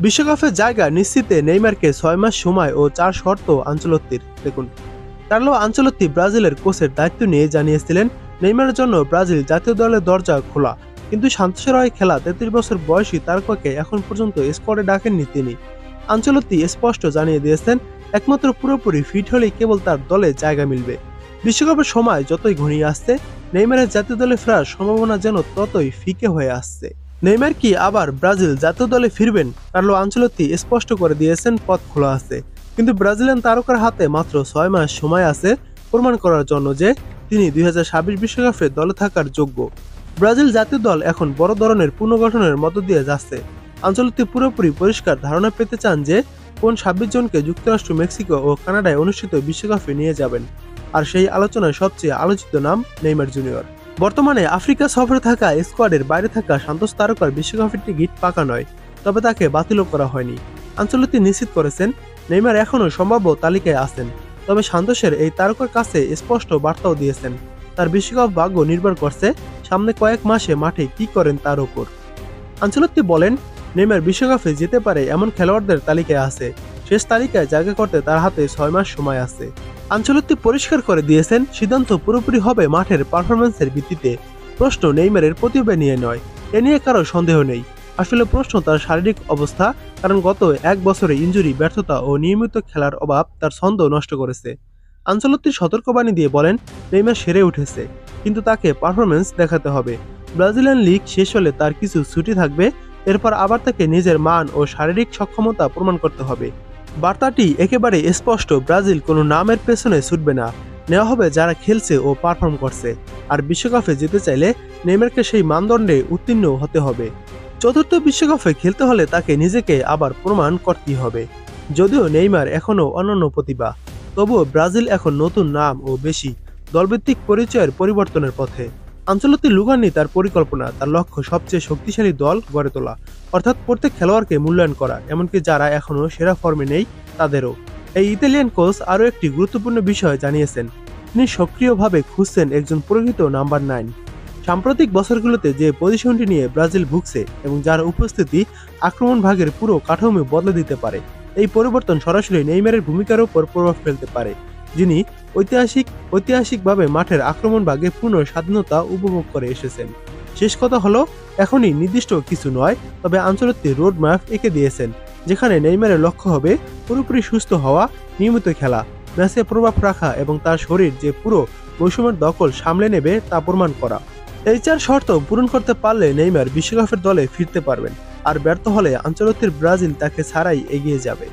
বিশ্বকাপের জায়গা নিশ্চিতে নেইমারকে 6 মাস সময় ও 4 শর্ত আনচেলত্তির। দেখুন, কার্লো আনচেলত্তি ব্রাজিলের কোচের দায়িত্ব নিয়ে জানিয়েছিলেন নেইমারের জন্য ব্রাজিল জাতীয় দলের দরজা খোলা, কিন্তু সান্তোসের হয়ে খেলা 33 বছর বয়সী তারকাকে এখন পর্যন্ত স্কোয়াডে ডাকেননি তিনি। আনচেলত্তি স্পষ্ট জানিয়ে দিয়েছেন একমাত্র পুরোপুরি ফিট হলেই কেবল তার দলে জায়গা মিলবে। বিশ্বকাপের সময় যতই ঘনিয়ে আসছে, নেইমারের জাতীয় দলে ফেরার সম্ভাবনা যেন ততই ফিকে হয়ে আসছে। নেইমার কি আবার ব্রাজিল জাতীয় দলে ফিরবেন? কার্লো আনচেলত্তি স্পষ্ট করে দিয়েছেন পথ খোলা আছে, কিন্তু ব্রাজিলিয়ান তারকার হাতে মাত্র 6 মাস সময় আছে প্রমাণ করার জন্য যে তিনি 2026 বিশ্বকাপে দলে থাকার যোগ্য। ব্রাজিল জাতীয় দল এখন বড় ধরনের পুনর্গঠনের মধ্য দিয়ে যাচ্ছে। আনচেলত্তি পুরোপুরি পরিষ্কার ধারণা পেতে চান যে কোন 26 জনকে যুক্তরাষ্ট্র, মেক্সিকো ও কানাডায় অনুষ্ঠিত বিশ্বকাপে নিয়ে যাবেন, আর সেই আলোচনায় সবচেয়ে আলোচিত নাম নেইমার জুনিয়র। বর্তমানে আফ্রিকা সফরে থাকা স্কোয়াডের বাইরে থাকা সান্তোস তারকার বিশ্বকাপের টিকিট পাকা নয়, তবে তাকে বাতিলও করা হয়নি। আনচেলত্তি নিশ্চিত করেছেন নেইমার এখনও সম্ভাব্য তালিকায় আছেন, তবে সান্তোসের এই তারকার কাছে স্পষ্ট বার্তাও দিয়েছেন তার বিশ্বকাপ ভাগ্য নির্ভর করছে সামনে কয়েক মাসে মাঠে কি করেন তার উপর। আনচেলত্তি বলেন নেইমার বিশ্বকাপে যেতে পারে এমন খেলোয়াড়দের তালিকায় আছে, শেষ তালিকায় জায়গা করতে তার হাতে 6 মাস সময় আছে। আনচেলত্তি পরিষ্কার করে দিয়েছেন সিদ্ধান্ত পুরোপুরি হবে মাঠের পারফরম্যান্সের ভিত্তিতে। প্রশ্ন নেইমারের প্রতিভা নিয়ে নয়, এ নিয়ে কারো সন্দেহ নেই। আসলে প্রশ্ন তার শারীরিক অবস্থা, কারণ গত 1 বছরে ইনজুরি, ব্যর্থতা ও নিয়মিত খেলার অভাব তার ছন্দ নষ্ট করেছে। আনচেলত্তি সতর্কবাণী দিয়ে বলেন নেইমার সেরে উঠেছে, কিন্তু তাকে পারফরম্যান্স দেখাতে হবে। ব্রাজিলিয়ান লিগ শেষ হলে তার কিছু ছুটি থাকবে, এরপর আবার তাকে নিজের মান ও শারীরিক সক্ষমতা প্রমাণ করতে হবে। বার্তাটি একেবারে স্পষ্ট, ব্রাজিল কোনো নামের পেছনে ছুটবে না, নেওয়া হবে যারা খেলছে ও পারফর্ম করছে। আর বিশ্বকাপে যেতে চাইলে নেইমারকে সেই মানদণ্ডে উত্তীর্ণ হতে হবে। চতুর্থ বিশ্বকাপে খেলতে হলে তাকে নিজেকে আবার প্রমাণ করতেই হবে। যদিও নেইমার এখনও অনন্য প্রতিভা, তবুও ব্রাজিল এখন নতুন নাম ও বেশি দলভিত্তিক পরিচয়ের পরিবর্তনের পথে। আনচেলত্তি লুকাননি তার পরিকল্পনা, তার লক্ষ্য সবচেয়ে শক্তিশালী দল গড়ে তোলা, অর্থাৎ প্রত্যেক খেলোয়াড়কে মূল্যায়ন করা, এমনকি যারা এখনও সেরা ফর্মে নেই তাদেরও। এই ইতালিয়ান কোচ আরও একটি গুরুত্বপূর্ণ বিষয় জানিয়েছেন, তিনি সক্রিয়ভাবে খুঁজছেন একজন প্রকৃত নাম্বার 9। সাম্প্রতিক বছরগুলোতে যে পজিশনটি নিয়ে ব্রাজিল ভুগছে এবং যার উপস্থিতি আক্রমণ ভাগের পুরো কাঠামো বদলে দিতে পারে, এই পরিবর্তন সরাসরি নেইমারের ভূমিকার উপর প্রভাব ফেলতে পারে, যিনি ঐতিহাসিকভাবে মাঠের আক্রমণ ভাগে পূর্ণ স্বাধীনতা উপভোগ করে এসেছেন। শেষ কথা হলো, এখনই নির্দিষ্ট কিছু নয়, তবে আনচেলত্তি রোড ম্যাপ এঁকে দিয়েছেন, যেখানে নেইমারের লক্ষ্য হবে পুরোপুরি সুস্থ হওয়া, নিয়মিত খেলা, ম্যাচে প্রভাব রাখা এবং তার শরীর যে পুরো মৌসুমের দখল সামলে নেবে তা প্রমাণ করা। এই 4 শর্ত পূরণ করতে পারলে নেইমার বিশ্বকাপের দলে ফিরতে পারবেন, আর ব্যর্থ হলে আনচেলত্তির ব্রাজিল তাকে ছাড়াই এগিয়ে যাবে।